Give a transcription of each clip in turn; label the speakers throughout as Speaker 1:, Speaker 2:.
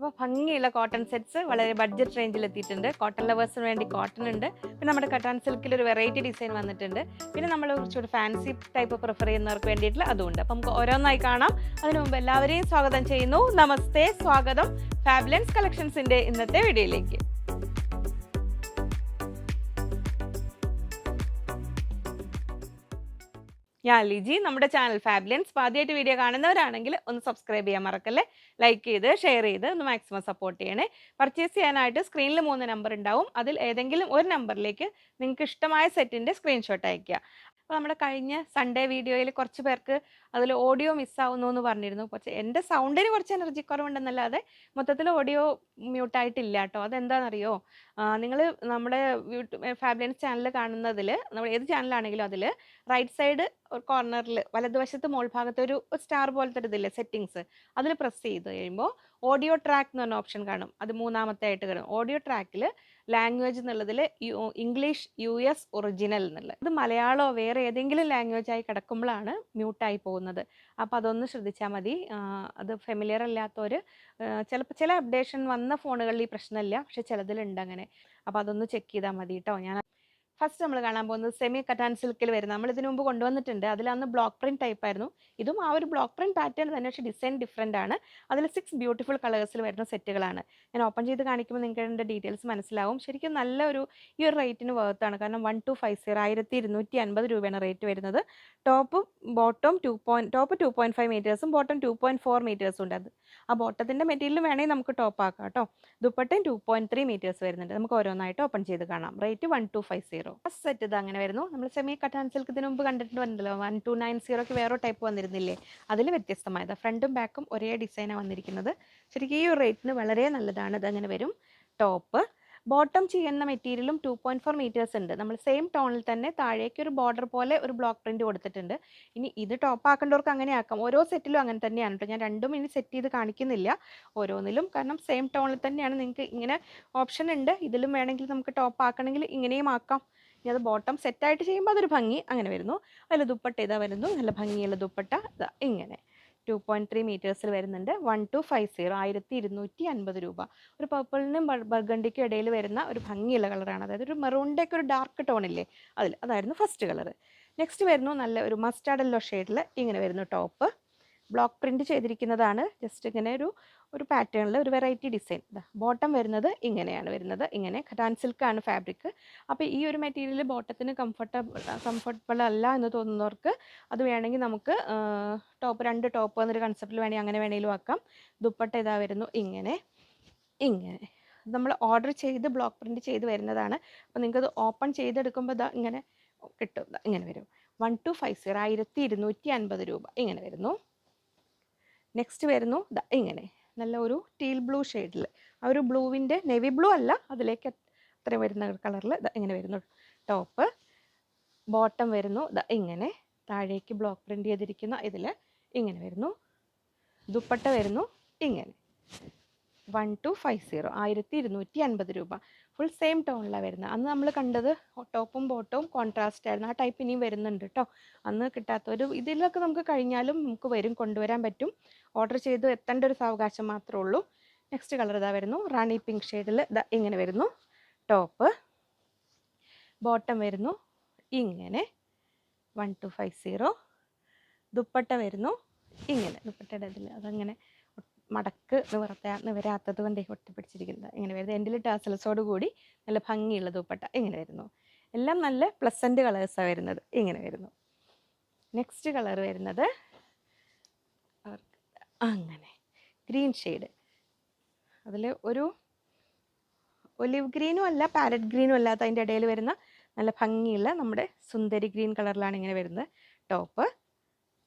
Speaker 1: അപ്പോൾ ഭംഗിയുള്ള cotton sets വളരെ ബഡ്ജറ്റ് റേഞ്ചിൽ എത്തിയിട്ടുണ്ട്. കോട്ടൺ ലവേഴ്സിന് വേണ്ടി കോട്ടൺ ഉണ്ട്. പിന്നെ നമ്മുടെ കട്ടാൻ സിൽക്കിൽ ഒരു വെറൈറ്റി ഡിസൈൻ വന്നിട്ടുണ്ട്. പിന്നെ നമ്മൾ കുറച്ചുകൂടി ഫാൻസി ടൈപ്പ് പ്രിഫർ ചെയ്യുന്നവർക്ക് വേണ്ടിയിട്ടുള്ള അതുമുണ്ട്. അപ്പം നമുക്ക് ഓരോന്നായി കാണാം. അതിനു മുമ്പ് എല്ലാവരെയും സ്വാഗതം ചെയ്യുന്നു. നമസ്തേ, സ്വാഗതം ഫാബ്ലൻസ് കളക്ഷൻസിന്റെ ഇന്നത്തെ വീഡിയോയിലേക്ക്. ഞാൻ ലിജി. നമ്മുടെ ചാനൽ ഫാബ്ലൻസ് ആദ്യമായിട്ട് വീഡിയോ കാണുന്നവരാണെങ്കിൽ ഒന്ന് സബ്സ്ക്രൈബ് ചെയ്യാൻ മറക്കല്ലേ. ലൈക്ക് ചെയ്ത് ഷെയർ ചെയ്ത് ഒന്ന് മാക്സിമം സപ്പോർട്ട് ചെയ്യണേ. പർച്ചേസ് ചെയ്യാനായിട്ട് സ്ക്രീനിൽ 3 നമ്പർ ഉണ്ടാവും. അതിൽ ഏതെങ്കിലും ഒരു നമ്പറിലേക്ക് നിങ്ങൾക്ക് ഇഷ്ടമായ സെറ്റിൻ്റെ സ്ക്രീൻഷോട്ട് അയയ്ക്കുക. അപ്പോൾ നമ്മുടെ കഴിഞ്ഞ സൺഡേ വീഡിയോയിൽ കുറച്ച് പേർക്ക് അതിൽ ഓഡിയോ മിസ്സാവുന്നു എന്ന് പറഞ്ഞിരുന്നു. പക്ഷേ എൻ്റെ സൗണ്ടിന് കുറച്ച് എനർജി കുറവുണ്ടെന്നല്ലാതെ മൊത്തത്തിൽ ഓഡിയോ മ്യൂട്ടായിട്ടില്ല കേട്ടോ. അതെന്താണെന്നറിയോ, നിങ്ങൾ നമ്മുടെ ഫാബ്ലൻസ് ചാനൽ കാണുന്നതിൽ, നമ്മൾ ഏത് ചാനലാണെങ്കിലും അതിൽ റൈറ്റ് സൈഡ് ഒരു കോർണറിൽ വലതുവശത്ത് മോൾ ഭാഗത്ത് ഒരു സ്റ്റാർ പോലത്തെ ഇതില്ലേ സെറ്റിങ്സ്, അതിൽ പ്രസ് ചെയ്ത് കഴിയുമ്പോൾ ഓഡിയോ ട്രാക്ക് എന്ന് പറഞ്ഞ ഓപ്ഷൻ കാണും. അത് മൂന്നാമത്തെ ആയിട്ട് കാണും. ഓഡിയോ ട്രാക്കിൽ ലാംഗ്വേജ് എന്നുള്ളതിൽ ഇംഗ്ലീഷ് US ഒറിജിനൽ എന്നുള്ളത്, ഇത് മലയാളമോ വേറെ ഏതെങ്കിലും ലാംഗ്വേജ് ആയി കിടക്കുമ്പോഴാണ് മ്യൂട്ടായി പോകുന്നത്. അപ്പോൾ അതൊന്ന് ശ്രദ്ധിച്ചാൽ മതി. അത് ഫെമിലിയർ അല്ലാത്തവർ ചിലപ്പോൾ ചില അപ്ഡേഷൻ വന്ന ഫോണുകളിൽ ഈ പ്രശ്നമില്ല, പക്ഷെ ചിലതിലുണ്ട് അങ്ങനെ. അപ്പോൾ അതൊന്ന് ചെക്ക് ചെയ്താൽ മതി കേട്ടോ. ഞാൻ ഫസ്റ്റ് നമ്മൾ കാണാൻ പോകുന്നത് സെമി കട്ടാൻ സിൽക്കിൽ വരുന്നത്. നമ്മൾ ഇതിനു മുമ്പ് കൊണ്ടുവന്നിട്ടുണ്ട്. അതിലന്ന് ബ്ലോക്ക് പ്രിന്റ് ടൈപ്പ് ആയിരുന്നു. ഇതും ആ ഒരു ബ്ലോക്ക് പ്രിന്റ് പാറ്റേൺ തന്നെ, പക്ഷേ ഡിസൈൻ ഡിഫറെൻ്റ് ആണ്. അതിൽ 6 ബ്യൂട്ടിഫുൾ കളേഴ്സിൽ വരുന്ന സെറ്റുകളാണ്. ഞാൻ ഓപ്പൺ ചെയ്ത് കാണിക്കുമ്പോൾ നിങ്ങൾക്ക് അതിൻ്റെ ഡീറ്റെയിൽസ് മനസ്സിലാവും. ശരിക്കും നല്ലൊരു ഈ ഒരു റേറ്റിന് വേർത്താണ്. കാരണം 1250 1250 രൂപയാണ് റേറ്റ് വരുന്നത്. ടോപ്പ് ബോട്ടം ടോപ്പ് 2.5 മീറ്റേഴ്സും ബോട്ടം 2.4 മീറ്റേഴ്സും ഉണ്ട്. അത് ആ ബോട്ടത്തിൻ്റെ മെറ്റീരിയൽ വേണമെങ്കിൽ നമുക്ക് ടോപ്പ് ആക്കാം കേട്ടോ. ദുപ്പട്ടയും 2.3 മീറ്റേഴ്സ് വരുന്നുണ്ട്. നമുക്ക് ഓരോന്നായിട്ട് ഓപ്പൺ ചെയ്ത് കാണാം. റേറ്റ് 1250. ഫസ്റ്റ് സെറ്റ് ഇത് അങ്ങനെ വരുന്നു. നമ്മൾ സെമി കട്ടാൻ സിൽക്ക് ഇതിനു മുമ്പ് കണ്ടിട്ടുണ്ടല്ലോ. 1290 വേറെ ടൈപ്പ് വന്നിരുന്നില്ലേ, അതിൽ വ്യത്യസ്തമായത്. ഫ്രണ്ടും ബാക്കും ഒരേ ഡിസൈനാണ് വന്നിരിക്കുന്നത്. ശരിക്കും ഈ ഒരു റേറ്റിന് വളരെ നല്ലതാണ്. ഇതങ്ങനെ വരും. ടോപ്പ് ബോട്ടം ചെയ്യുന്ന മെറ്റീരിയലും 2.4 മീറ്റേഴ്സ് ഉണ്ട്. നമ്മൾ സെയിം ടോണിൽ തന്നെ താഴേക്ക് ഒരു ബോർഡർ പോലെ ഒരു ബ്ലോക്ക് പ്രിന്റ് കൊടുത്തിട്ടുണ്ട്. ഇനി ഇത് ടോപ്പ് ആക്കേണ്ടവർക്ക് അങ്ങനെ ആക്കാം. ഓരോ സെറ്റിലും അങ്ങനെ തന്നെയാണ് കേട്ടോ. ഞാൻ രണ്ടും ഇനി സെറ്റ് ചെയ്ത് കാണിക്കുന്നില്ല ഓരോന്നിലും, കാരണം സെയിം ടോണിൽ തന്നെയാണ്. നിങ്ങൾക്ക് ഇങ്ങനെ ഓപ്ഷൻ ഉണ്ട്. ഇതിലും വേണമെങ്കിൽ നമുക്ക് ടോപ്പ് ആക്കണമെങ്കിൽ ഇങ്ങനെയും ആക്കാം. ഇനി അത് ബോട്ടം സെറ്റായിട്ട് ചെയ്യുമ്പോൾ അതൊരു ഭംഗി അങ്ങനെ വരുന്നു. അതിൽ ദുപ്പട്ട ഇതാ വരുന്നു. നല്ല ഭംഗിയുള്ള ദുപ്പട്ട ഇതാ ഇങ്ങനെ 2.3 മീറ്റേഴ്സിൽ വരുന്നുണ്ട്. 1250 1250 രൂപ. ഒരു പർപ്പിളിനും ബർഗണ്ടിക്കും ഇടയിൽ വരുന്ന ഒരു ഭംഗിയുള്ള കളറാണ്. അതായത് ഒരു മെറൂണിൻ്റെ ഒക്കെ ഒരു ഡാർക്ക് ടോണില്ലേ, അതായിരുന്നു ഫസ്റ്റ് കളർ. നെക്സ്റ്റ് വരുന്നു നല്ല ഒരു മസ്റ്റാർഡ് യെല്ലോ ഷെയ്ഡിൽ ഇങ്ങനെ വരുന്നു. ടോപ്പ് ബ്ലോക്ക് പ്രിന്റ് ചെയ്തിരിക്കുന്നതാണ്. ജസ്റ്റ് ഇങ്ങനെ ഒരു പാറ്റേണിൽ ഒരു വെറൈറ്റി ഡിസൈൻ. ബോട്ടം വരുന്നത് ഇങ്ങനെയാണ് വരുന്നത്. ഇങ്ങനെ കട്ടാൻ സിൽക്കാണ് ഫാബ്രിക്. അപ്പോൾ ഈ ഒരു മെറ്റീരിയൽ ബോട്ടത്തിന് കംഫർട്ടബിൾ അല്ല എന്ന് തോന്നുന്നവർക്ക് അത് വേണമെങ്കിൽ നമുക്ക് രണ്ട് ടോപ്പ് എന്നൊരു കൺസെപ്റ്റിൽ വേണമെങ്കിൽ അങ്ങനെ വേണമെങ്കിലും ആക്കാം. ദുപ്പട്ട ഇതാ വരുന്നു ഇങ്ങനെ നമ്മൾ ഓർഡർ ചെയ്ത് ബ്ലോക്ക് പ്രിന്റ് ചെയ്ത് വരുന്നതാണ്. അപ്പോൾ നിങ്ങൾക്കത് ഓപ്പൺ ചെയ്തെടുക്കുമ്പോൾ ഇതാ ഇങ്ങനെ കിട്ടും. ഇങ്ങനെ വരും. 1250 1250 രൂപ ഇങ്ങനെ വരുന്നു. നെക്സ്റ്റ് വരുന്നു ഇങ്ങനെ നല്ല ഒരു ടീൽ ബ്ലൂ ഷെയ്ഡിൽ, ആ ഒരു ബ്ലൂവിൻ്റെ നേവി ബ്ലൂ അല്ല, അതിലേക്ക് അത്രയും വരുന്ന കളറിൽ ഇങ്ങനെ വരുന്നു. ടോപ്പ് ബോട്ടം വരുന്നു ഇങ്ങനെ താഴേക്ക് ബ്ലോക്ക് പ്രിന്റ് ചെയ്തിരിക്കുന്ന ഇതിൽ ഇങ്ങനെ വരുന്നു. ദുപ്പട്ട വരുന്നു ഇങ്ങനെ 1250 1250 രൂപ. ഫുൾ സെയിം ടോണിലാണ് വരുന്നത്. അന്ന് നമ്മൾ കണ്ടത് ടോപ്പും ബോട്ടവും കോൺട്രാസ്റ്റ് ആയിരുന്നു. ആ ടൈപ്പ് ഇനിയും വരുന്നുണ്ട് കേട്ടോ. അന്ന് കിട്ടാത്തൊരു ഇതിലൊക്കെ നമുക്ക് കഴിഞ്ഞാലും നമുക്ക് കൊണ്ടുവരാൻ പറ്റും. ഓർഡർ ചെയ്ത് എത്തേണ്ട ഒരു സാവകാശം മാത്രമേ ഉള്ളൂ. നെക്സ്റ്റ് കളർ ഇതാ വരുന്നു. റാണി പിങ്ക് ഷെയ്ഡിൽ ഇങ്ങനെ വരുന്നു. ടോപ്പ് ബോട്ടം വരുന്നു ഇങ്ങനെ 1250. ദുപ്പട്ട വരുന്നു ഇങ്ങനെ. ദുപ്പട്ടയുടെ ഇതിൽ അതങ്ങനെ മടക്ക് നിവരാത്തത് കൊണ്ട് ഒട്ടിപ്പിടിച്ചിരിക്കുന്നത് ഇങ്ങനെ വരുന്നത്. എൻഡിൽ ടാസൽസോട് കൂടി നല്ല ഭംഗിയുള്ള ദുപ്പട്ട ഇങ്ങനെ വരുന്നു. എല്ലാം നല്ല പ്ലസൻറ്റ് കളേഴ്സാണ് വരുന്നത്. ഇങ്ങനെ വരുന്നു. നെക്സ്റ്റ് കളർ വരുന്നത് അങ്ങനെ ഗ്രീൻ ഷെയ്ഡ്. അതിൽ ഒരു ഒലിവ് ഗ്രീനും അല്ല പാരറ്റ് ഗ്രീനും അല്ലാത്ത അതിൻ്റെ ഇടയിൽ വരുന്ന നല്ല ഭംഗിയുള്ള നമ്മുടെ സുന്ദരി ഗ്രീൻ കളറിലാണ് ഇങ്ങനെ വരുന്നത്. ടോപ്പ്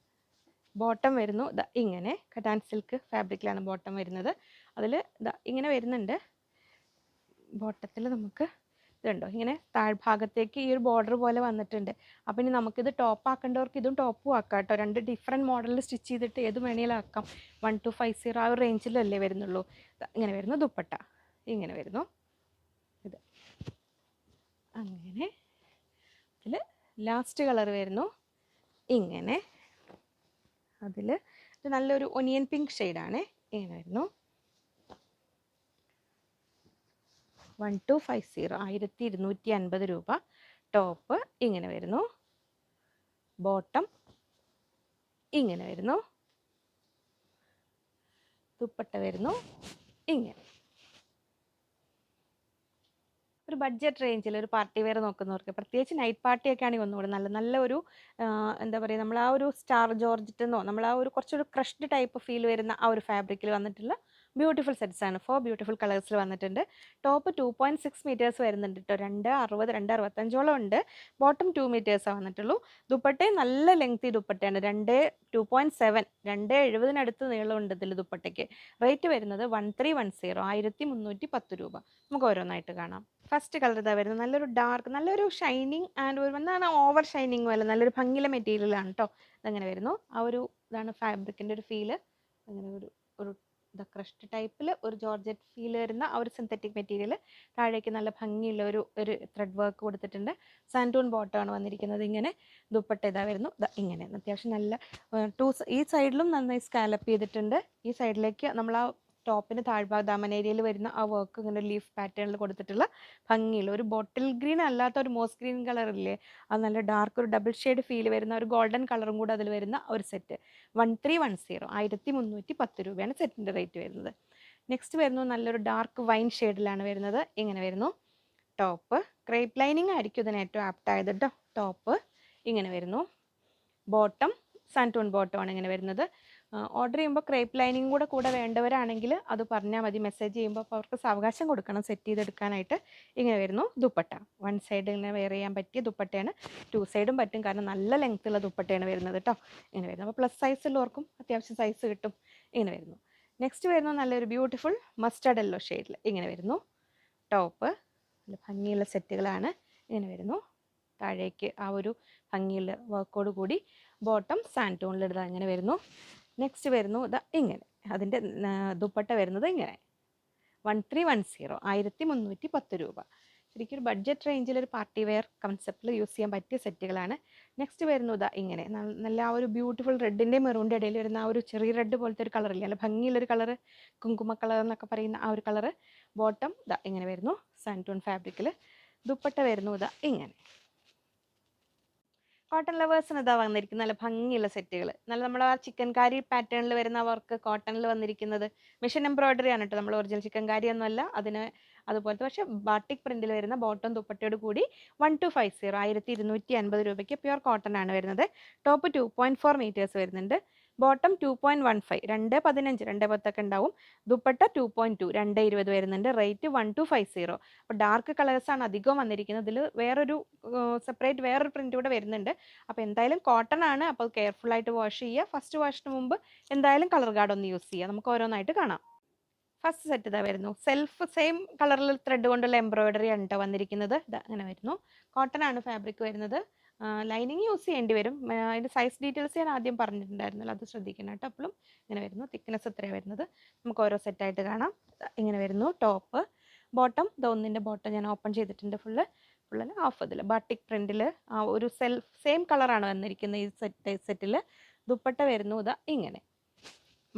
Speaker 1: ബോട്ടം വരുന്നു ഇങ്ങനെ കട്ടാൻ സിൽക്ക് ഫാബ്രിക്കിലാണ് ബോട്ടം വരുന്നത്. അതിൽ ഇങ്ങനെ വരുന്നുണ്ട്. ബോട്ടത്തിൽ നമുക്ക് ഇതുണ്ടോ ഇങ്ങനെ താഴ്ഭാഗത്തേക്ക് ഈ ഒരു ബോർഡർ പോലെ വന്നിട്ടുണ്ട്. അപ്പം ഇനി നമുക്കിത് ടോപ്പ് ആക്കേണ്ടവർക്ക് ഇതും ടോപ്പും ആക്കാം കേട്ടോ. രണ്ട് ഡിഫറെൻറ്റ് മോഡലിൽ സ്റ്റിച്ച് ചെയ്തിട്ട് ഏത് വേണമെങ്കിലും ആക്കാം. 1250 ആ ഒരു റേഞ്ചിലല്ലേ വരുന്നുള്ളൂ. ഇങ്ങനെ വരുന്നു. ദുപ്പട്ട ഇങ്ങനെ വരുന്നു. ഇത് അങ്ങനെ ഇതിൽ ലാസ്റ്റ് കളർ വരുന്നു ഇങ്ങനെ. അതിൽ ഇത് നല്ലൊരു ഒനിയൻ പിങ്ക് ഷെയ്ഡാണ്. ഇങ്ങനെ വരുന്നു. 1250 1250 രൂപ. ടോപ്പ് ഇങ്ങനെ വരുന്നു, ബോട്ടം ഇങ്ങനെ വരുന്നു, ദുപ്പട്ട വരുന്നു ഇങ്ങനെ. ഒരു ബഡ്ജറ്റ് റേഞ്ചിൽ ഒരു പാർട്ടി വെയർ നോക്കുന്നവർക്ക്, പ്രത്യേകിച്ച് നൈറ്റ് പാർട്ടിയൊക്കെ ആണെങ്കിൽ ഒന്നുകൂടെ നല്ല ഒരു എന്താ പറയുക, നമ്മൾ ആ ഒരു സ്റ്റാർ ജോർജറ്റെന്നോ നമ്മൾ ആ ഒരു കുറച്ചൊരു ക്രഷ്ഡ് ടൈപ്പ് ഫീൽ വരുന്ന ആ ഒരു ഫാബ്രിക്കിൽ വന്നിട്ടുള്ള ബ്യൂട്ടിഫുൾ സെറ്റ്സ് ആണ്. 4 ബ്യൂട്ടിഫുൾ കളേഴ്സിൽ വന്നിട്ടുണ്ട്. ടോപ്പ് 2.6 മീറ്റേഴ്സ് വരുന്നുണ്ട് കേട്ടോ. 2.60 2.65 ഉണ്ട്. ബോട്ടം 2 മീറ്റേഴ്സാണ് വന്നിട്ടുള്ളൂ. ദുപ്പട്ടയും നല്ല ലെങ്തി ദുപ്പട്ടയാണ്. 2.7 2.70 നീളമുണ്ട് ഇതിൽ ദുപ്പട്ടയ്ക്ക്. റേറ്റ് വരുന്നത് 1310 1310 രൂപ. നമുക്ക് ഓരോന്നായിട്ട് കാണാം. ഫസ്റ്റ് കളർ ഇതാ വരുന്നത്. നല്ലൊരു ഡാർക്ക്, നല്ലൊരു ഷൈനിങ് ആൻഡ് ഒരു എന്താണ് ഓവർ ഷൈനിങ് പോലെ നല്ലൊരു ഭംഗിയിലെ മെറ്റീരിയലാണ് കേട്ടോ. ഇതങ്ങനെ വരുന്നു. ആ ഒരു ഇതാണ് ഫാബ്രിക്കിൻ്റെ ഒരു ഫീല്. അങ്ങനെ ഒരു ഒരു ക്രഷ്ഡ് ടൈപ്പിൽ ഒരു ജോർജറ്റ് ഫീൽ വരുന്ന ആ ഒരു സിന്തറ്റിക് മെറ്റീരിയൽ. താഴേക്ക് നല്ല ഭംഗിയുള്ള ഒരു ത്രെഡ് വർക്ക് കൊടുത്തിട്ടുണ്ട്. സാൻഡൂൺ ബോട്ടമാണ് വന്നിരിക്കുന്നത്. ഇങ്ങനെ ദുപ്പട്ട ഇതാ വരുന്നു. ഇങ്ങനെ അത്യാവശ്യം നല്ല ഈ സൈഡിലും നന്നായി സ്കാലപ്പ് ചെയ്തിട്ടുണ്ട്. ഈ സൈഡിലേക്ക് നമ്മൾ ആ ടോപ്പിന് താഴ്ഭാഗം ദാമൻ ഏരിയയിൽ വരുന്ന ആ വർക്ക് ഇങ്ങനെ ലീഫ് പാറ്റേണിൽ കൊടുത്തിട്ടുള്ള ഭംഗിയുള്ള ഒരു ബോട്ടിൽ ഗ്രീൻ അല്ലാത്ത ഒരു മോസ് ഗ്രീൻ കളറില്ലേ, അത് നല്ല ഡാർക്ക് ഒരു ഡബിൾ ഷെയ്ഡ് ഫീൽ വരുന്ന ഒരു ഗോൾഡൻ കളറും കൂടെ അതിൽ വരുന്ന ഒരു സെറ്റ്. 1310 1310 രൂപയാണ് സെറ്റിൻ്റെ റേറ്റ് വരുന്നത്. നെക്സ്റ്റ് വരുന്നു നല്ലൊരു ഡാർക്ക് വൈൻ ഷെയ്ഡിലാണ് വരുന്നത്. ഇങ്ങനെ വരുന്നു. ടോപ്പ് ക്രേപ്പ് ലൈനിങ് ആയിരിക്കും ഇതിന് ഏറ്റവും ആപ്റ്റായത് കേട്ടോ. ടോപ്പ് ഇങ്ങനെ വരുന്നു. ബോട്ടം സാൻറ്റൂൺ ബോട്ടമാണ് ഇങ്ങനെ വരുന്നത്. ഓർഡർ ചെയ്യുമ്പോൾ ക്രേപ്പ് ലൈനിങ് കൂടെ വേണ്ടവരാണെങ്കിൽ അത് പറഞ്ഞാൽ മതി. മെസ്സേജ് ചെയ്യുമ്പോൾ അപ്പോൾ അവർക്ക് സാവകാശം കൊടുക്കണം സെറ്റ് ചെയ്തെടുക്കാനായിട്ട്. ഇങ്ങനെ വരുന്നു. ദുപ്പട്ട 1 സൈഡ് ഇങ്ങനെ വെയർ ചെയ്യാൻ പറ്റിയ ദുപ്പട്ടയാണ്. 2 സൈഡും പറ്റും, കാരണം നല്ല ലെങ്ത്തുള്ള ദുപ്പട്ടയാണ് വരുന്നത് കേട്ടോ. ഇങ്ങനെ വരുന്നു. അപ്പോൾ പ്ലസ് സൈസ് ഉള്ളവർക്കും അത്യാവശ്യം സൈസ് കിട്ടും. ഇങ്ങനെ വരുന്നു. നെക്സ്റ്റ് വരുന്നു നല്ലൊരു ബ്യൂട്ടിഫുൾ മസ്റ്റർഡ് യെല്ലോ ഷെയ്ഡിൽ ഇങ്ങനെ വരുന്നു. ടോപ്പ് നല്ല ഭംഗിയുള്ള സെറ്റുകളാണ്. ഇങ്ങനെ വരുന്നു. താഴേക്ക് ആ ഒരു ഭംഗിയുള്ള വർക്കോട് കൂടി. ബോട്ടം സാൻറ്റൂണിലിടുക ഇങ്ങനെ വരുന്നു. നെക്സ്റ്റ് വരുന്നു ഇങ്ങനെ. അതിൻ്റെ ദുപ്പട്ട വരുന്നത് ഇങ്ങനെ. 1310 1310 രൂപ. ശരിക്കും ഒരു ബഡ്ജറ്റ് റേഞ്ചിൽ ഒരു പാർട്ടി വെയർ കൺസെപ്റ്റിൽ യൂസ് ചെയ്യാൻ പറ്റിയ സെറ്റുകളാണ്. നെക്സ്റ്റ് വരുന്നു ഇങ്ങനെ. നല്ല ആ ഒരു ബ്യൂട്ടിഫുൾ റെഡിൻ്റെ മെറൂണിൻ്റെ ഇടയിൽ വരുന്ന ആ ഒരു ചെറിയ റെഡ് പോലത്തെ ഒരു കളറില്ല, നല്ല ഭംഗിയുള്ളൊരു കളറ്, കുങ്കുമ കളർ എന്നൊക്കെ പറയുന്ന ആ ഒരു കളറ്. ബോട്ടം ഇങ്ങനെ വരുന്നു. സാൻറ്റൂൺ ഫാബ്രിക്കിൽ. ദുപ്പട്ട വരുന്നു ഇങ്ങനെ. കോട്ടൺ ലവേഴ്സിന് വന്നിരിക്കുന്ന നല്ല ഭംഗിയുള്ള സെറ്റുകൾ. നല്ല നമ്മൾ ആ ചിക്കൻ കാരി പാറ്റേണിൽ വരുന്ന വർക്ക് കോട്ടണിൽ വന്നിരിക്കുന്നത്. മെഷീൻ എംബ്രോയിഡറി ആണ് കേട്ടോ, നമ്മൾ ഒറിജിനൽ ചിക്കൻ കാരി ഒന്നുമല്ല. അതുപോലത്തെ പക്ഷേ ബാട്ടിക് പ്രിന്റിൽ വരുന്ന ബോട്ടം ദുപ്പട്ടയോട് കൂടി 1250 1250 രൂപയ്ക്ക് പ്യുർ കോട്ടൺ ആണ് വരുന്നത്. ടോപ്പ് 2.4 മീറ്റേഴ്സ് വരുന്നുണ്ട്. ബോട്ടം 2.15 2.15 2.10 ഉണ്ടാവും. ദുപ്പട്ട 2.2 2.20 വരുന്നുണ്ട്. റേറ്റ് 1250. അപ്പോൾ ഡാർക്ക് കളേഴ്സാണ് അധികം വന്നിരിക്കുന്നത്. ഇതിൽ വേറൊരു സെപ്പറേറ്റ് വേറൊരു പ്രിന്റ് കൂടെ വരുന്നുണ്ട്. അപ്പോൾ എന്തായാലും കോട്ടൺ ആണ്, അപ്പോൾ കെയർഫുൾ ആയിട്ട് വാഷ് ചെയ്യുക. ഫസ്റ്റ് വാഷിന് മുമ്പ് എന്തായാലും കളർ ഗാർഡ് ഒന്ന് യൂസ് ചെയ്യുക. നമുക്ക് ഓരോന്നായിട്ട് കാണാം. ഫസ്റ്റ് സെറ്റ് വരുന്നു. സെയിം കളറിൽ ത്രെഡ് കൊണ്ടുള്ള എംബ്രോയിഡറി ആണ് കേട്ടോ വന്നിരിക്കുന്നത്. അങ്ങനെ വരുന്നു. കോട്ടൺ ആണ് ഫാബ്രിക് വരുന്നത്. ലൈനിങ് യൂസ് ചെയ്യേണ്ടി വരും. അതിൻ്റെ സൈസ് ഡീറ്റെയിൽസ് ഞാൻ ആദ്യം പറഞ്ഞിട്ടുണ്ടായിരുന്നല്ലോ, അത് ശ്രദ്ധിക്കണം കേട്ടോ. അപ്പോഴും ഇങ്ങനെ വരുന്നു. തിക്നെസ് എത്രയാണ് വരുന്നത് നമുക്ക് ഓരോ സെറ്റായിട്ട് കാണാം. ഇങ്ങനെ വരുന്നു. ടോപ്പ് ബോട്ടം ഒന്നിൻ്റെ ബോട്ടം ഞാൻ ഓപ്പൺ ചെയ്തിട്ടുണ്ട്. ഫുള്ള് ഹാഫ് ഇതിൽ ബാട്ടിക് പ്രിന്റിൽ ആ ഒരു സെയിം കളറാണ് വന്നിരിക്കുന്നത് ഈ സെറ്റിൽ. ദുപ്പട്ട വരുന്നു ഇങ്ങനെ.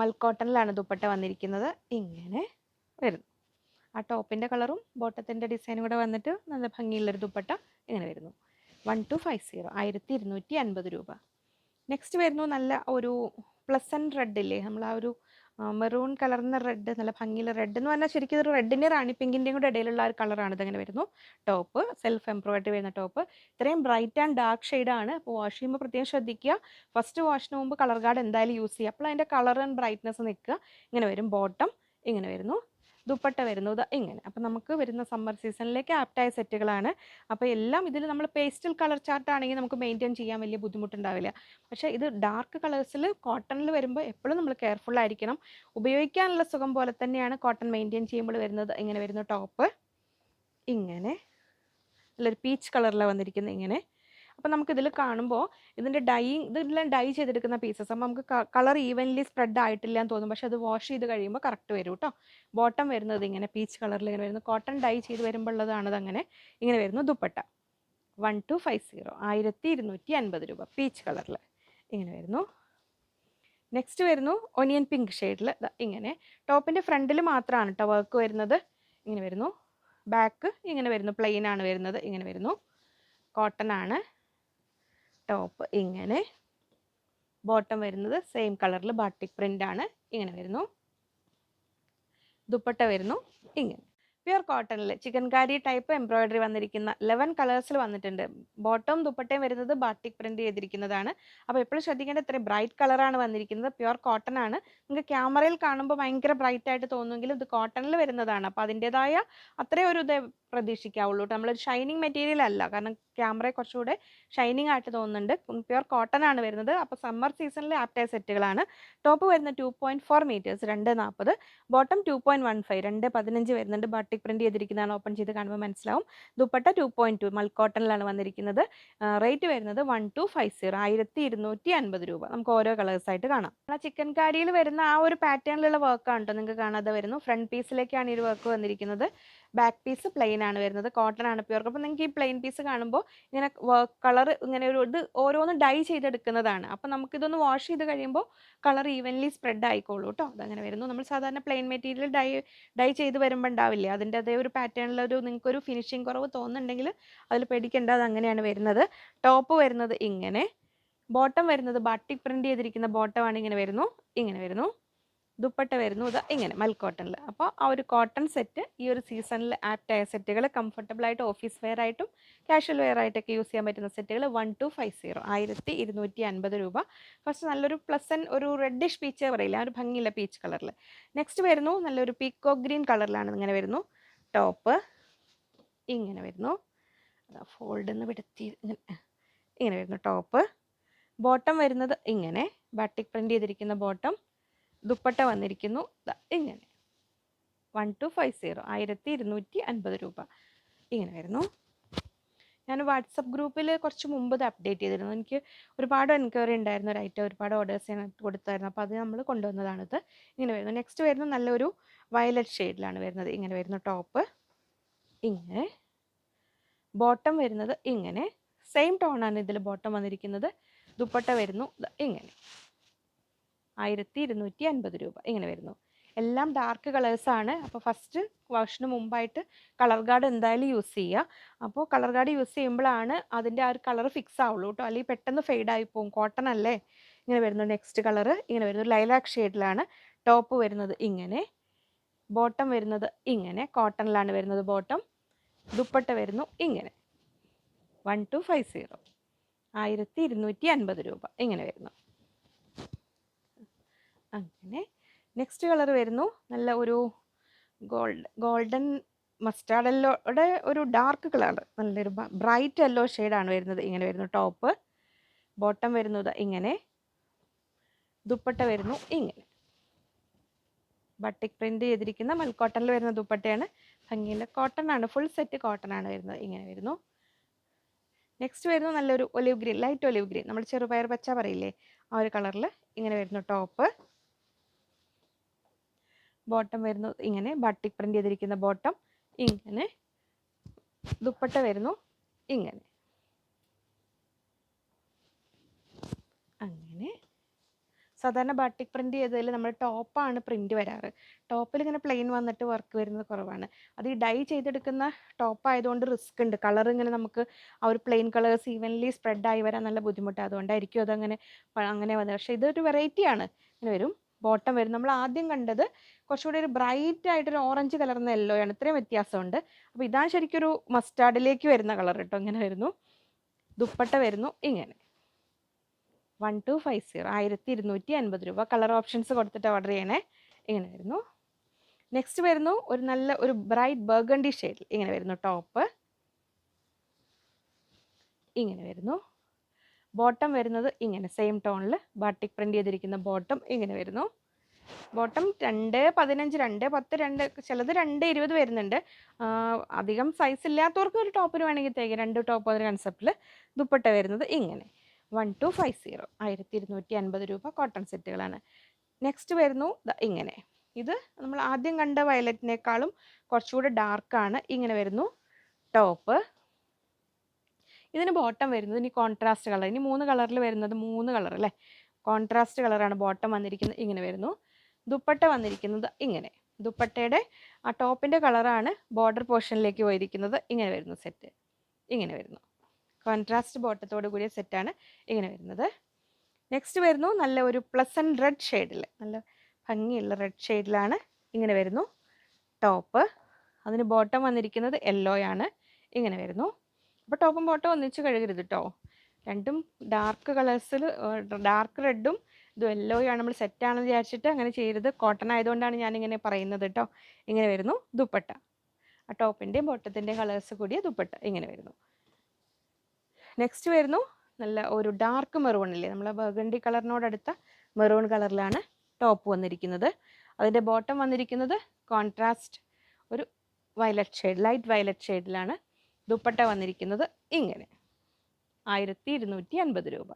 Speaker 1: മൽക്കോട്ടണിലാണ് ദുപ്പട്ട വന്നിരിക്കുന്നത്. ഇങ്ങനെ വരുന്നു. ആ ടോപ്പിൻ്റെ കളറും ബോട്ടത്തിൻ്റെ ഡിസൈനും കൂടെ വന്നിട്ട് നല്ല ഭംഗിയുള്ളൊരു ദുപ്പട്ട ഇങ്ങനെ വരുന്നു. 1250 1250 രൂപ. നെക്സ്റ്റ് വരുന്നു നല്ല ഒരു പ്ലസൻറ്റ് റെഡ് ഇല്ലേ, നമ്മൾ ആ ഒരു മെറൂൺ കലർന്ന റെഡ്, നല്ല ഭംഗിയുള്ള റെഡ് എന്ന് പറഞ്ഞാൽ ശരിക്കും ഒരു റെഡിൻ്റെ റാണി പിങ്കിൻ്റെയും കൂടെ ഇടയിലുള്ള ഒരു കളറാണ്. ഇതങ്ങനെ വരുന്നു. ടോപ്പ് സെൽഫ് എംബ്രോയിഡറി വരുന്ന ടോപ്പ്. ഇത്രയും ബ്രൈറ്റ് ആൻഡ് ഡാർക്ക് ഷെയ്ഡാണ്. അപ്പോൾ വാഷ് ചെയ്യുമ്പോൾ പ്രത്യേകം ശ്രദ്ധിക്കുക. ഫസ്റ്റ് വാഷിന് മുമ്പ് കളർ ഗാർഡ് എന്തായാലും യൂസ് ചെയ്യുക. അപ്പോൾ അതിൻ്റെ കളർ ആൻഡ് ബ്രൈറ്റ്നസ് നിൽക്കുക. ഇങ്ങനെ വരും. ബോട്ടം ഇങ്ങനെ വരുന്നു. ദുപ്പട്ട വരുന്നത് ഇങ്ങനെ. അപ്പോൾ നമുക്ക് വരുന്ന സമ്മർ സീസണിലേക്ക് ആപ്റ്റായ സെറ്റുകളാണ്. അപ്പോൾ എല്ലാം ഇതിൽ നമ്മൾ പേസ്റ്റൽ കളർ ചാർട്ട് ആണെങ്കിൽ നമുക്ക് മെയിൻറ്റെയിൻ ചെയ്യാൻ വലിയ ബുദ്ധിമുട്ടുണ്ടാവില്ല. പക്ഷേ ഇത് ഡാർക്ക് കളേഴ്സിൽ കോട്ടണിൽ വരുമ്പോൾ എപ്പോഴും നമ്മൾ കെയർഫുൾ ആയിരിക്കണം. ഉപയോഗിക്കാനുള്ള സുഖം പോലെ തന്നെയാണ് കോട്ടൺ മെയിൻറ്റെയിൻ ചെയ്യുമ്പോൾ വരുന്നത്. ഇങ്ങനെ വരുന്ന ടോപ്പ് ഇങ്ങനെ നല്ലൊരു പീച്ച് കളറിലാണ് വന്നിരിക്കുന്നത്. ഇങ്ങനെ. അപ്പോൾ നമുക്കിതിൽ കാണുമ്പോൾ ഇതെല്ലാം ഡൈ ചെയ്തെടുക്കുന്ന പീസസ്. അപ്പോൾ നമുക്ക് കളർ ഈവൻലി സ്പ്രെഡ് ആയിട്ടില്ല എന്ന് തോന്നും, പക്ഷെ അത് വാഷ് ചെയ്ത് കഴിയുമ്പോൾ കറക്റ്റ് വരും കേട്ടോ. ബോട്ടം വരുന്നത് ഇങ്ങനെ പീച്ച് കളറിൽ ഇങ്ങനെ വരുന്നു. കോട്ടൺ ഡൈ ചെയ്ത് വരുമ്പോൾ ഉള്ളതാണത്. അങ്ങനെ ഇങ്ങനെ വരുന്നു. ദുപ്പട്ട 1250 1250 രൂപ. പീച്ച് കളറിൽ ഇങ്ങനെ വരുന്നു. നെക്സ്റ്റ് വരുന്നു ഒനിയൻ പിങ്ക് ഷെയ്ഡിൽ ഇങ്ങനെ. ടോപ്പിൻ്റെ ഫ്രണ്ടിൽ മാത്രമാണ് കേട്ടോ വർക്ക് വരുന്നത്. ഇങ്ങനെ വരുന്നു. ബാക്ക് ഇങ്ങനെ വരുന്നു, പ്ലെയിൻ ആണ് വരുന്നത്, ഇങ്ങനെ വരുന്നു. കോട്ടൺ ആണ്. ടോപ്പ് ഇങ്ങനെ, ബോട്ടം വരുന്നത് സെയിം കളറിൽ ബാട്ടിക് പ്രിന്റ് ആണ്, ഇങ്ങനെ വരുന്നു. ദുപ്പട്ട വരുന്നു ഇങ്ങനെ. പ്യുർ കോട്ടണിൽ ചിക്കൻകാരി ടൈപ്പ് എംബ്രോയിഡറി വന്നിരിക്കുന്ന 11 കളേഴ്സിൽ വന്നിട്ടുണ്ട്. ബോട്ടം ദുപ്പട്ടയും വരുന്നത് ബാട്ടിക് പ്രിന്റ് ചെയ്തിരിക്കുന്നതാണ്. അപ്പോൾ എപ്പോഴും ശ്രദ്ധിക്കേണ്ട, ഇത്രയും ബ്രൈറ്റ് കളറാണ് വന്നിരിക്കുന്നത്. പ്യുർ കോട്ടൺ ആണ്. നിങ്ങൾക്ക് ക്യാമറയിൽ കാണുമ്പോൾ ഭയങ്കര ബ്രൈറ്റ് ആയിട്ട് തോന്നുമെങ്കിലും ഇത് കോട്ടണിൽ വരുന്നതാണ്. അപ്പോൾ അതിൻ്റെതായ അത്രയും ഒരു ഇത് പ്രതീക്ഷിക്കാവുള്ളൂ. നമ്മളൊരു ഷൈനിങ് മെറ്റീരിയൽ അല്ല, കാരണം ക്യാമറ കുറച്ചുകൂടെ ഷൈനിങ് ആയിട്ട് തോന്നുന്നുണ്ട്. പ്യുർ കോട്ടൺ ആണ് വരുന്നത്. അപ്പോൾ സമ്മർ സീസണിൽ ആപ്റ്റായ സെറ്റുകളാണ്. ടോപ്പ് വരുന്നത് 2.4 മീറ്റേഴ്സ് 2.40, ബോട്ടം 2.15 2.15 വരുന്നുണ്ട്. Batik print ചെയ്തിരിക്കുന്നതാണ്. ഓപ്പൺ ചെയ്ത് കാണുമ്പോൾ മനസ്സിലാവും. ദുപ്പട്ട 2.2 മൽക്കോട്ടണിലാണ് വന്നിരിക്കുന്നത്. റേറ്റ് വരുന്നത് 1250 1250 രൂപ. നമുക്ക് ഓരോ കളേഴ്സ് ആയിട്ട് കാണാം. ചിക്കൻ കാരിയിൽ വരുന്ന ആ ഒരു പാറ്റേണിലുള്ള വർക്കാണ് കേട്ടോ നിങ്ങൾക്ക് കാണാതെ വരുന്നു. ഫ്രണ്ട് പീസിലേക്കാണ് ഈ വർക്ക് വന്നിരിക്കുന്നത്. ബാക്ക് പീസ് പ്ലെയിൻ ആണ് വരുന്നത്. കോട്ടൺ ആണ് പ്യുർ. അപ്പോൾ നിങ്ങൾക്ക് ഈ പ്ലെയിൻ പീസ് കാണുമ്പോൾ ഇങ്ങനെ വർക്ക് കളർ ഇങ്ങനെ ഒരു ഇത് ഓരോന്ന് ഡൈ ചെയ്തെടുക്കുന്നതാണ്. അപ്പോൾ നമുക്കിതൊന്ന് വാഷ് ചെയ്ത് കഴിയുമ്പോൾ കളർ ഈവൻലി സ്പ്രെഡ് ആയിക്കോളൂ കേട്ടോ. അതങ്ങനെ വരുന്നു. നമ്മൾ സാധാരണ പ്ലെയിൻ മെറ്റീരിയൽ ഡൈ ചെയ്ത് വരുമ്പോൾ ഉണ്ടാവില്ലേ, അതിൻ്റെ അതേ ഒരു പാറ്റേണിലൊരു നിങ്ങൾക്കൊരു ഫിനിഷിങ് കുറവ് തോന്നുന്നുണ്ടെങ്കിൽ അതിൽ പേടിക്കേണ്ട, അത് അങ്ങനെയാണ് വരുന്നത്. ടോപ്പ് വരുന്നത് ഇങ്ങനെ, ബോട്ടം വരുന്നത് ബാട്ടിക് പ്രിന്റ് ചെയ്തിരിക്കുന്ന ബോട്ടമാണ്, ഇങ്ങനെ വരുന്നു, ഇങ്ങനെ വരുന്നു. ദുപ്പട്ട വരുന്നു ഇത് ഇങ്ങനെ മൽക്കോട്ടണിൽ. അപ്പോൾ ആ ഒരു കോട്ടൺ സെറ്റ് ഈ ഒരു സീസണിൽ ആപ്റ്റായ സെറ്റുകൾ, കംഫർട്ടബിൾ ആയിട്ട് ഓഫീസ് വെയർ ആയിട്ടും കാഷ്വൽ വെയർ ആയിട്ടൊക്കെ യൂസ് ചെയ്യാൻ പറ്റുന്ന സെറ്റുകൾ 1250 1250 രൂപ. ഫസ്റ്റ് നല്ലൊരു പ്ലസൻറ്റ് ഒരു റെഡിഷ് പീച്ച് പറയില്ല, ആ ഒരു ഭംഗിയില്ല പീച്ച് കളറിൽ. നെക്സ്റ്റ് വരുന്നു നല്ലൊരു പീക്കോക്ക് ഗ്രീൻ കളറിലാണ്, ഇങ്ങനെ വരുന്നു. ടോപ്പ് ഇങ്ങനെ വരുന്നു, ഫോൾഡ് എന്ന് വിടത്തി ഇങ്ങനെ വരുന്നു ടോപ്പ്. ബോട്ടം വരുന്നത് ഇങ്ങനെ ബാട്ടിക് പ്രിന്റ് ചെയ്തിരിക്കുന്ന ബോട്ടം. ദുപ്പട്ട വന്നിരിക്കുന്നു ഇങ്ങനെ 1250 1250 രൂപ, ഇങ്ങനെ വരുന്നു. ഞാൻ വാട്സപ്പ് ഗ്രൂപ്പിൽ കുറച്ച് മുമ്പ് ഇത് അപ്ഡേറ്റ് ചെയ്തിരുന്നു. എനിക്ക് ഒരുപാട് എൻക്വയറി ഉണ്ടായിരുന്നു, ഒരു ഐറ്റം ഒരുപാട് ഓർഡേഴ്സ് ഞാൻ കൊടുത്തായിരുന്നു. അപ്പോൾ അത് നമ്മൾ കൊണ്ടുവന്നതാണിത്. ഇങ്ങനെ വരുന്നു. നെക്സ്റ്റ് വരുന്നു നല്ലൊരു വയലറ്റ് ഷെയ്ഡിലാണ് വരുന്നത്, ഇങ്ങനെ വരുന്നു. ടോപ്പ് ഇങ്ങനെ, ബോട്ടം വരുന്നത് ഇങ്ങനെ സെയിം ടോണാണ് ഇതിൽ ബോട്ടം വന്നിരിക്കുന്നത്. ദുപ്പട്ട വരുന്നു ഇങ്ങനെ 1250 രൂപ, ഇങ്ങനെ വരുന്നു. എല്ലാം ഡാർക്ക് കളേഴ്സാണ്. അപ്പോൾ ഫസ്റ്റ് വാഷിന് മുമ്പായിട്ട് കളർ ഗാർഡ് എന്തായാലും യൂസ് ചെയ്യുക. അപ്പോൾ കളർ ഗാർഡ് യൂസ് ചെയ്യുമ്പോഴാണ് അതിൻ്റെ ആ ഒരു കളർ ഫിക്സ് ആവുള്ളൂ കേട്ടോ, അല്ലെങ്കിൽ പെട്ടെന്ന് ഫെയ്ഡായി പോകും. കോട്ടൺ അല്ലേ. ഇങ്ങനെ വരുന്നു. നെക്സ്റ്റ് കളർ ഇങ്ങനെ വരുന്നു, ലൈലാക്ക് ഷെയ്ഡിലാണ്. ടോപ്പ് വരുന്നത് ഇങ്ങനെ, ബോട്ടം വരുന്നത് ഇങ്ങനെ, കോട്ടണിലാണ് വരുന്നത് ബോട്ടം. ദുപ്പട്ട വരുന്നു ഇങ്ങനെ 1250 1250 രൂപ, ഇങ്ങനെ വരുന്നു. അങ്ങനെ നെക്സ്റ്റ് കളർ വരുന്നു നല്ല ഒരു ഗോൾഡൻ മസ്റ്റാർഡ് യെല്ലോയുടെ ഒരു ഡാർക്ക് കളർ, നല്ലൊരു ബ്രൈറ്റ് യെല്ലോ ഷെയ്ഡാണ് വരുന്നത്, ഇങ്ങനെ വരുന്നു. ടോപ്പ് ബോട്ടം വരുന്നത് ഇങ്ങനെ, ദുപ്പട്ട വരുന്നു ഇങ്ങനെ. ബട്ടിക് പ്രിന്റ് ചെയ്തിരിക്കുന്ന മൽക്കോട്ടണിൽ വരുന്ന ദുപ്പട്ടയാണ്. ഭംഗിയില്ല കോട്ടൺ ആണ്, ഫുൾ സെറ്റ് കോട്ടൺ ആണ് വരുന്നത്, ഇങ്ങനെ വരുന്നു. നെക്സ്റ്റ് വരുന്നു നല്ലൊരു olive green, light olive green, നമ്മൾ ചെറുപയർ പച്ച പറയില്ലേ, ആ ഒരു കളറിൽ ഇങ്ങനെ വരുന്നു. ടോപ്പ് ബോട്ടം വരുന്നു ഇങ്ങനെ, ബാട്ടിക് പ്രിന്റ് ചെയ്തിരിക്കുന്ന ബോട്ടം ഇങ്ങനെ. ദുപ്പട്ട വരുന്നു ഇങ്ങനെ. അങ്ങനെ സാധാരണ ബാട്ടിക് പ്രിന്റ് ചെയ്തതിൽ നമ്മൾ ടോപ്പാണ് പ്രിന്റ് വരാറ്. ടോപ്പിൽ ഇങ്ങനെ പ്ലെയിൻ വന്നിട്ട് വർക്ക് വരുന്നത് കുറവാണ്. അത് ഈ ഡൈ ചെയ്തെടുക്കുന്ന ടോപ്പ് ആയതുകൊണ്ട് റിസ്ക് ഉണ്ട്. കളർ ഇങ്ങനെ നമുക്ക് ആ ഒരു പ്ലെയിൻ കളേഴ്സ് ഈവൻലി സ്പ്രെഡ് ആയി വരാൻ നല്ല ബുദ്ധിമുട്ടാണ്. അതുകൊണ്ടായിരിക്കും അതങ്ങനെ അങ്ങനെ വന്നത്. പക്ഷേ ഇതൊരു വെറൈറ്റിയാണ്, ഇങ്ങനെ വരും. ബോട്ടം വരും. നമ്മൾ ആദ്യം കണ്ടത് കുറച്ചുകൂടി ഒരു ബ്രൈറ്റ് ആയിട്ടൊരു ഓറഞ്ച് കലർന്ന യെല്ലോ ആണ്, ഇത്രയും വ്യത്യാസമുണ്ട്. അപ്പോൾ ഇതാണ് ശരിക്കും ഒരു മസ്റ്റാർഡിലേക്ക് വരുന്ന കളർ കേട്ടോ, ഇങ്ങനെ വരുന്നു. ദുപ്പട്ട വരുന്നു ഇങ്ങനെ 1250 1250 രൂപ. കളർ ഓപ്ഷൻസ് കൊടുത്തിട്ട് ഓർഡർ ചെയ്യണേ, ഇങ്ങനെ വരുന്നു. നെക്സ്റ്റ് വരുന്നു ഒരു നല്ല ഒരു ബ്രൈറ്റ് ബർഗണ്ടി ഷെയ്ഡിൽ, ഇങ്ങനെ വരുന്നു. ടോപ്പ് ഇങ്ങനെ വരുന്നു. ബോട്ടം വരുന്നത് ഇങ്ങനെ സെയിം ടോണിൽ ബാട്ടിക് പ്രിന്റ് ചെയ്തിരിക്കുന്ന ബോട്ടം, ഇങ്ങനെ വരുന്നു. ബോട്ടം 2.15 2.10 2 ചിലത് 2.20 വരുന്നുണ്ട്. അധികം സൈസ് ഇല്ലാത്തവർക്ക് ഒരു ടോപ്പിന് വേണമെങ്കിൽ തേക്കാം, 2 ടോപ്പ് ഒരു കൺസെപ്റ്റിൽ. ദുപ്പട്ട വരുന്നത് ഇങ്ങനെ 1250 1250 രൂപ. കോട്ടൺ സെറ്റുകളാണ്. നെക്സ്റ്റ് വരുന്നു ഇങ്ങനെ. ഇത് നമ്മൾ ആദ്യം കണ്ട വയലറ്റിനേക്കാളും കുറച്ചുകൂടെ ഡാർക്കാണ്, ഇങ്ങനെ വരുന്നു. ടോപ്പ് ഇതിന് ബോട്ടം വരുന്നത് ഇനി കോൺട്രാസ്റ്റ് കളർ, ഇനി 3 കളറിൽ വരുന്നത് 3 കളർ അല്ലേ, കോൺട്രാസ്റ്റ് കളറാണ് ബോട്ടം വന്നിരിക്കുന്നത്, ഇങ്ങനെ വരുന്നു. ദുപ്പട്ട വന്നിരിക്കുന്നത് ഇങ്ങനെ ദുപ്പട്ടയുടെ ആ ടോപ്പിൻ്റെ കളറാണ് ബോർഡർ പോർഷനിലേക്ക് പോയിരിക്കുന്നത്. ഇങ്ങനെ വരുന്നു സെറ്റ്. ഇങ്ങനെ വരുന്നു. കോൺട്രാസ്റ്റ് ബോട്ടത്തോട് കൂടിയ സെറ്റാണ് ഇങ്ങനെ വരുന്നത്. നെക്സ്റ്റ് വരുന്നു നല്ല ഒരു പ്ലസൻറ്റ് റെഡ് ഷെയ്ഡിൽ, നല്ല ഭംഗിയുള്ള റെഡ് ഷെയ്ഡിലാണ് ഇങ്ങനെ വരുന്നു ടോപ്പ്. അതിന് ബോട്ടം വന്നിരിക്കുന്നത് യെല്ലോയാണ്. ഇങ്ങനെ വരുന്നു. അപ്പോൾ ടോപ്പും ബോട്ടം ഒന്നിച്ച് കഴുകരുത് കേട്ടോ. രണ്ടും ഡാർക്ക് കളേഴ്സിൽ, ഡാർക്ക് റെഡും ഇത് യെല്ലോയാണ്. നമ്മൾ സെറ്റാണെന്ന് വിചാരിച്ചിട്ട് അങ്ങനെ ചെയ്യരുത്. കോട്ടൺ ആയതുകൊണ്ടാണ് ഞാനിങ്ങനെ പറയുന്നത് കേട്ടോ. ഇങ്ങനെ വരുന്നു ദുപ്പട്ട. ആ ടോപ്പിൻ്റെയും ബോട്ടത്തിൻ്റെയും കളേഴ്സ് കൂടിയ ദുപ്പട്ട ഇങ്ങനെ വരുന്നു. നെക്സ്റ്റ് വരുന്നു നല്ല ഒരു ഡാർക്ക് മെറൂണില്ലേ, നമ്മളെ ബർഗണ്ടി കളറിനോടടുത്ത മെറൂൺ കളറിലാണ് ടോപ്പ് വന്നിരിക്കുന്നത്. അതിൻ്റെ ബോട്ടം വന്നിരിക്കുന്നത് കോൺട്രാസ്റ്റ് ഒരു വയലറ്റ് ഷെയ്ഡ്, ലൈറ്റ് വയലറ്റ് ഷെയ്ഡിലാണ്. ദുപ്പട്ട വന്നിരിക്കുന്നത് ഇങ്ങനെ 1250 രൂപ.